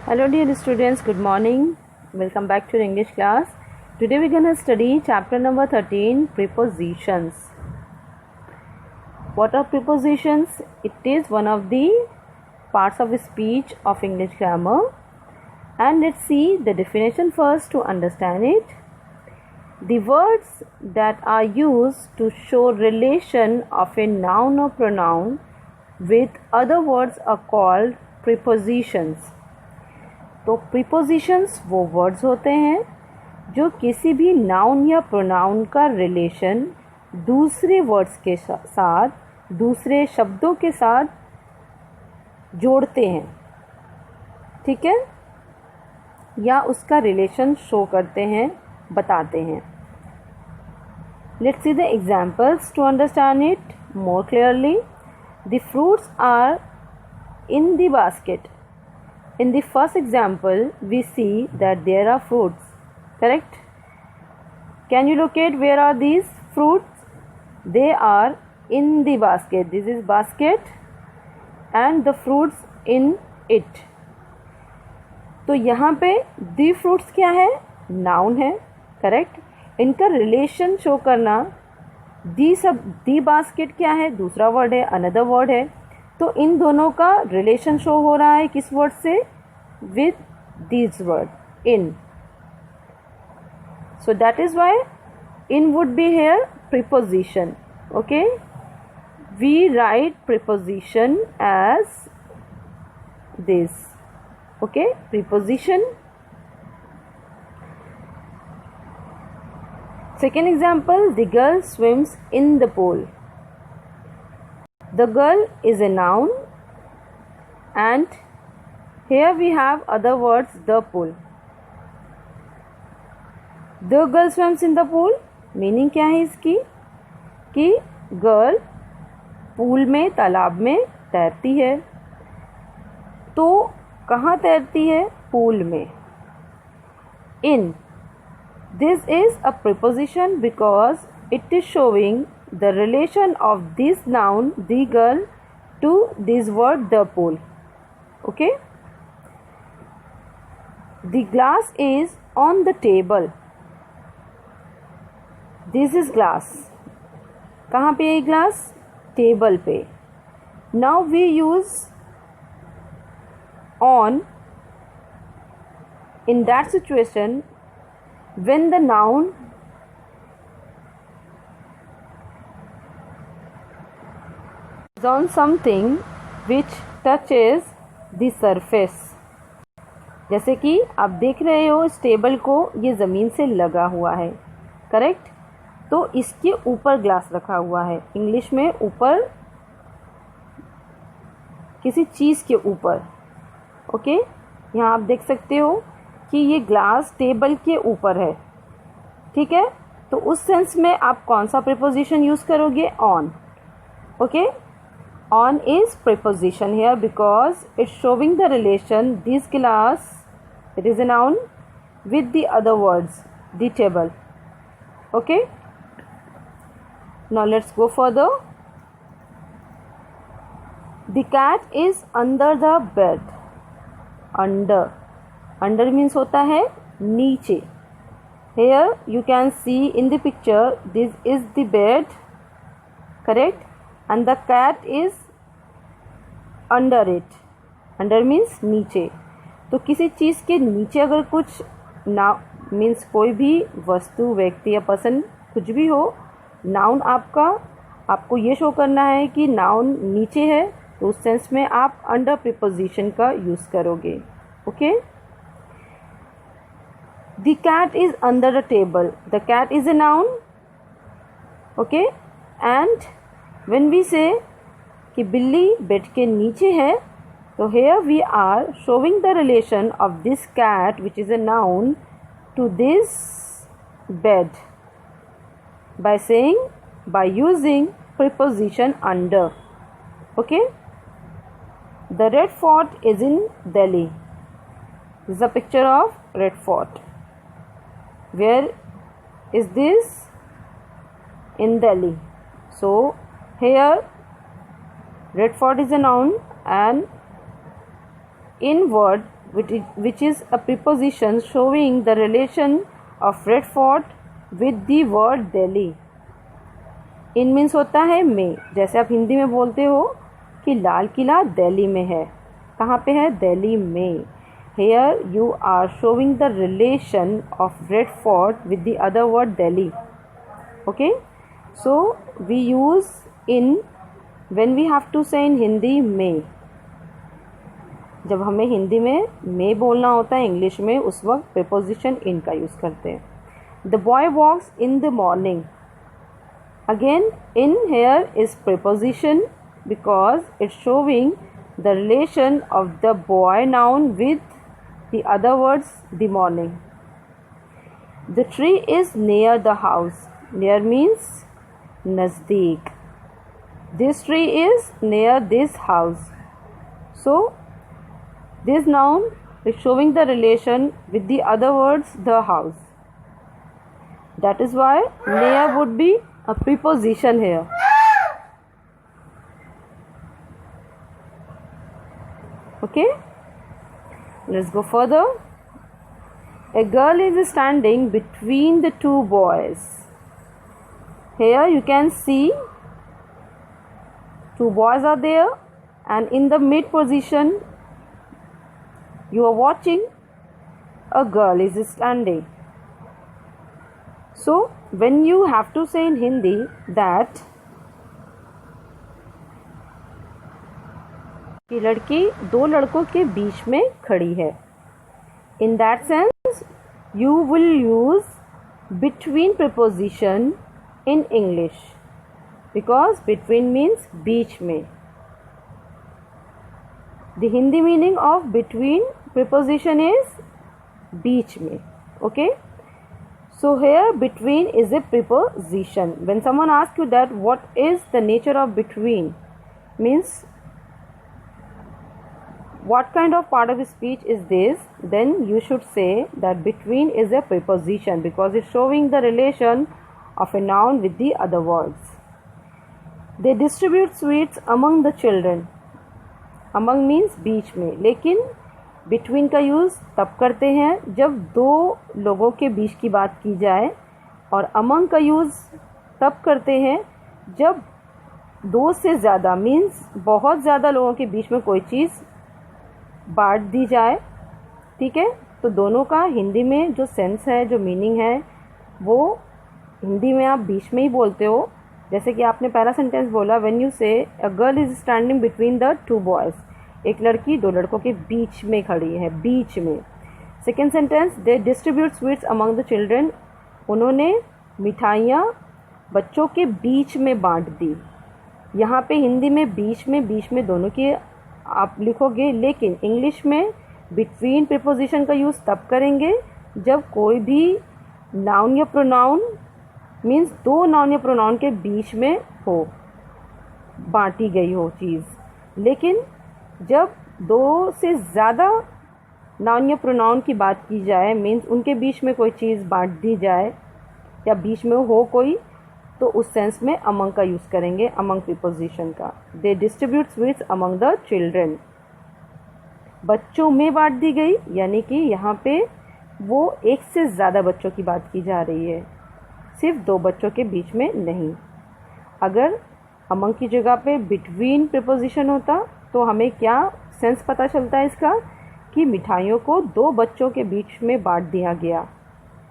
Hello dear students, good morning. Welcome back to your English class. Today we're going to study chapter number 13, prepositions. What are prepositions? It is one of the parts of speech of English grammar. And let's see the definition first to understand it. The words that are used to show relation of a noun or pronoun with other words are called prepositions. तो prepositions वो words होते हैं जो किसी भी noun या pronoun का relation दूसरे वर्ड्स के साथ, दूसरे शब्दों के साथ जोड़ते हैं, ठीक है, या उसका रिलेशन शो करते हैं, बताते हैं. Let's see the examples to understand it more clearly. The fruits are in the basket. In the first example, we see that there are fruits, correct? Can you locate where are these fruits? They are in the basket. This is basket and the fruits in it. तो यहाँ पे the fruits क्या है? Noun है, correct? इनका relation show करना, the basket क्या है? दूसरा वर्ड है, another वर्ड है. तो इन दोनों का रिलेशन शो हो रहा है किस वर्ड से? With this word in. So that is why in would be here preposition. Okay, we write preposition as this. Okay, preposition. Second example, the girl swims in the pool. The girl is a noun and here we have other words, the pool. The girl swims in the pool. Meaning क्या है इसकी? कि girl pool में, तालाब में तैरती है. तो कहाँ तैरती है? पूल में. In. This is a preposition because it is showing the relation of this noun, the girl, to this word, the pool. Okay. The glass is on the table. This is glass. कहाँ पे है glass? Table पे. Now we use on in that situation when the noun on something which touches the surface. जैसे कि आप देख रहे हो इस टेबल को, ये ज़मीन से लगा हुआ है, करेक्ट? तो इसके ऊपर ग्लास रखा हुआ है. इंग्लिश में ऊपर, किसी चीज़ के ऊपर. ओके, यहाँ आप देख सकते हो कि ये ग्लास टेबल के ऊपर है, ठीक है? तो उस सेंस में आप कौन सा प्रीपोजिशन यूज़ करोगे? On. Okay, on is preposition here because it's showing the relation this glass, it is a noun, with the other words, the table. Okay, now let's go further. The cat is under the bed. Under means होता है नीचे. Here you can see in the picture, this is the bed, correct? And the cat is under it. Under means नीचे. तो किसी चीज़ के नीचे अगर कुछ ना मीन्स कोई भी वस्तु, व्यक्ति या पर्सन, कुछ भी हो, नाउन आपको ये शो करना है कि नाउन नीचे है, तो उस सेंस में आप अंडर प्रीपोजिशन का यूज़ करोगे. Okay, the cat is under the table. The cat is a noun. Okay, and when we say कि बिल्ली बेड के नीचे है, तो here we are showing the relation of this cat, which is a noun, to this bed by using preposition under. Okay, the Red Fort is in Delhi. This is a picture of Red Fort. Where is this? In Delhi. So here Red Fort is a noun and in word which is a preposition showing the relation of Red Fort with the word Delhi. In means होता है में, जैसे आप हिंदी में बोलते हो कि लाल किला दिल्ली में है. कहाँ पे है? दिल्ली में. Here you are showing the relation of Red Fort with the other word Delhi. Okay, so we use in when we have to say in Hindi में. जब हमें हिंदी में बोलना होता है इंग्लिश में, उस वक्त preposition in का यूज़ करते हैं. The boy walks in the morning. Again, in here is preposition because it's showing the relation of the boy noun with the other words the morning. The tree is near the house. Near means nazdeek. This tree is near this house. So this noun is showing the relation with the other words the house. That is why near would be a preposition here. Okay, let's go further. A girl is standing between the two boys. Here you can see two boys are there, and in the mid position you are watching a girl is standing. So when you have to say in Hindi that कि लड़की दो लड़कों के बीच में खड़ी है, in that sense you will use between preposition in English because between means बीच में. The Hindi meaning of between preposition is बीच में. Okay, so here between is a preposition. When someone asks you that what is the nature of between, means what kind of part of speech is this, then you should say that between is a preposition because it's showing the relation of a noun with the other words. They distribute sweets among the children. Among means बीच में, लेकिन between का use तब करते हैं जब दो लोगों के बीच की बात की जाए, और among का यूज़ तब करते हैं जब दो से ज़्यादा मीन्स बहुत ज़्यादा लोगों के बीच में कोई चीज़ बांट दी जाए. ठीक है, तो दोनों का हिंदी में जो सेंस है, जो मीनिंग है, वो हिंदी में आप बीच में ही बोलते हो. जैसे कि आपने पहला सेंटेंस बोला, व्हेन यू से a girl is standing between the two boys, एक लड़की दो लड़कों के बीच में खड़ी है, बीच में. Second sentence, they distribute sweets among the children, उन्होंने मिठाइयाँ बच्चों के बीच में बांट दी. यहाँ पे हिंदी में बीच में दोनों की आप लिखोगे, लेकिन इंग्लिश में बिटवीन प्रीपोजिशन का यूज़ तब करेंगे जब कोई भी नाउन या प्रोनाउन मीन्स दो नाउन या प्रोनाउन के बीच में हो, बांटी गई हो चीज़. लेकिन जब दो से ज़्यादा नाउन या प्रोनाउन की बात की जाए, मीन्स उनके बीच में कोई चीज़ बांट दी जाए या बीच में हो कोई, तो उस सेंस में अमंग का यूज़ करेंगे, अमंग प्रीपोजिशन का. They distribute sweets among the children, बच्चों में बांट दी गई, यानी कि यहाँ पे वो एक से ज़्यादा बच्चों की बात की जा रही है, सिर्फ दो बच्चों के बीच में नहीं. अगर अमंग की जगह पे बिटवीन प्रीपोजिशन होता तो हमें क्या सेंस पता चलता है इसका, कि मिठाइयों को दो बच्चों के बीच में बांट दिया गया.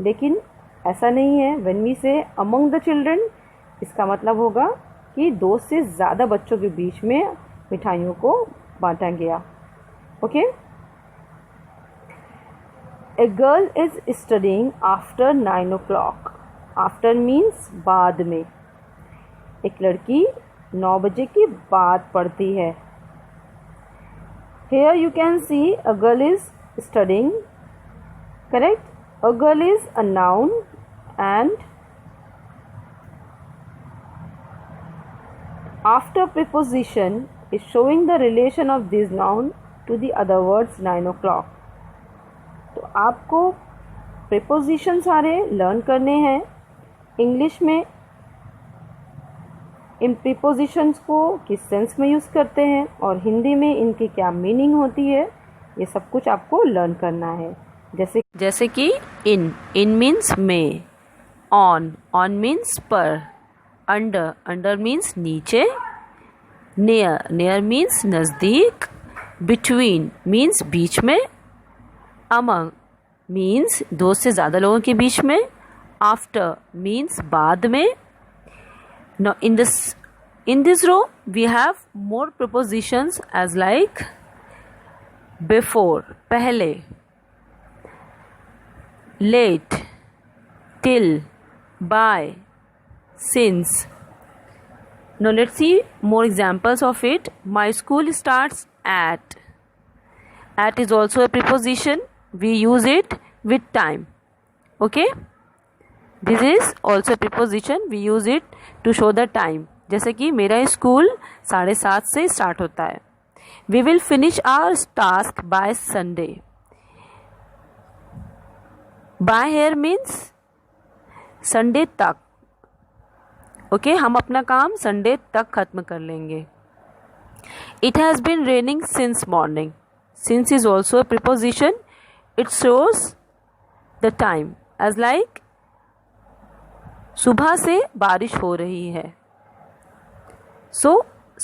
लेकिन ऐसा नहीं है. व्हेन वी से अमंग द चिल्ड्रन, इसका मतलब होगा कि दो से ज़्यादा बच्चों के बीच में मिठाइयों को बांटा गया. Okay, a girl is studying after 9 o'clock. After means बाद में. एक लड़की 9 बजे की बाद पढ़ती है. Here you can see a girl is studying. Correct? A girl is a noun and after preposition is showing the relation of this noun to the other words 9 o'clock. तो आपको preposition सारे लर्न करने हैं English में. इन prepositions को किस sense में use करते हैं और हिंदी में इनकी क्या मीनिंग होती है, ये सब कुछ आपको लर्न करना है। जैसे कि इन मीन्स में, ऑन मीन्स पर, अंडर मीन्स नीचे, नियर मीन्स नज़दीक, बिटवीन मीन्स बीच में, अमंग मीन्स दो से ज़्यादा लोगों के बीच में, आफ्टर मीन्स बाद में। Now in this row we have more prepositions as like before, पहले, late, till, by, since. Now let's see more examples of it. My school starts at. At is also a preposition. We use it with time. Okay? This is also a preposition. We use it to show the time. जैसे कि मेरा school 7:30 से start होता है. We will finish our task by Sunday. By here means Sunday तक. Okay हम अपना काम संडे तक खत्म कर लेंगे. It has been raining since morning. Since is also a preposition. It shows the time as like सुबह से बारिश हो रही है. So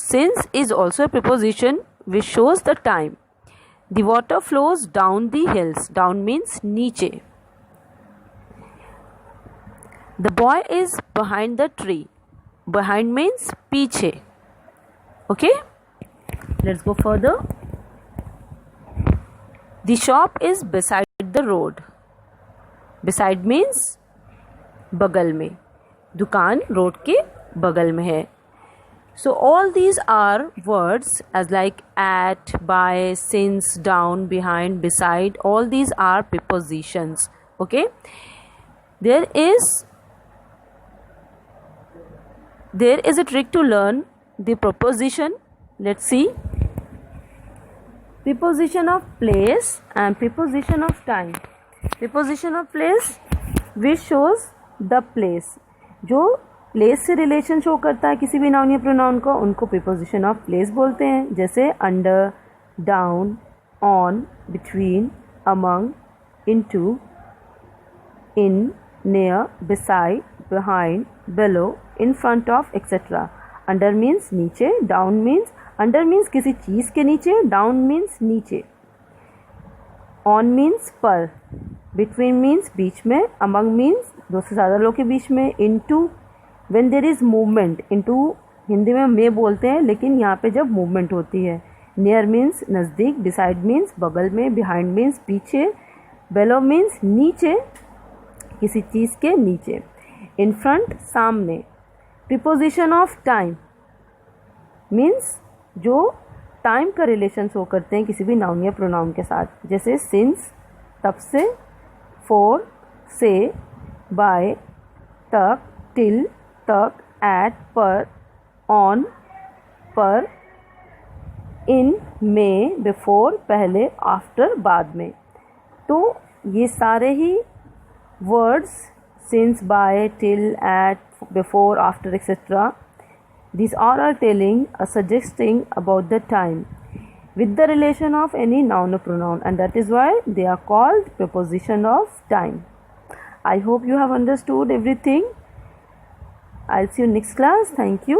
since is also a preposition which shows the time. The water flows down the hills. Down means नीचे. The boy is behind the tree. Behind means पीछे. Okay? Let's go further. The shop is beside the road. Beside means बगल में. दुकान road के बगल में है. So all these are words as like at, by, since, down, behind, beside. All these are prepositions. Okay? There is a trick to learn the preposition. Let's see. Preposition of place and preposition of time. Preposition of place which shows the place. जो place से relation show करता है किसी भी noun या pronoun को, उनको preposition of place बोलते हैं. जैसे under, down, on, between, among, into, in, near, beside, behind, below, in front of, etcetera. Under means नीचे, डाउन मीन्स अंडर मीन्स किसी चीज़ के नीचे, डाउन मीन्स नीचे, ऑन मीन्स पर, बिटवीन मीन्स बीच में, अमंग मीन्स दो से ज़्यादा लोग के बीच में, into when there is movement. Into Hindi में बोलते हैं लेकिन यहाँ पे जब मूवमेंट होती है. नियर मीन्स नज़दीक, बिसाइड मीन्स बगल में, बिहाइंड मीन्स पीछे, बेलो मीन्स नीचे, किसी चीज़ के नीचे, इन फ्रंट सामने. प्रीपोजिशन ऑफ टाइम मीन्स जो टाइम का रिलेशन शो करते हैं किसी भी नाउन या प्रोनाउन के साथ. जैसे सिंस तब से, फॉर से, बाय तक, टिल तक, एट पर, ऑन पर, इन में, बिफोर पहले, आफ्टर बाद में. तो ये सारे ही words since, by, till, at, before, after, etcetera, these all are telling or suggesting about the time with the relation of any noun or pronoun, and that is why they are called preposition of time. I hope you have understood everything. I'll see you next class. Thank you.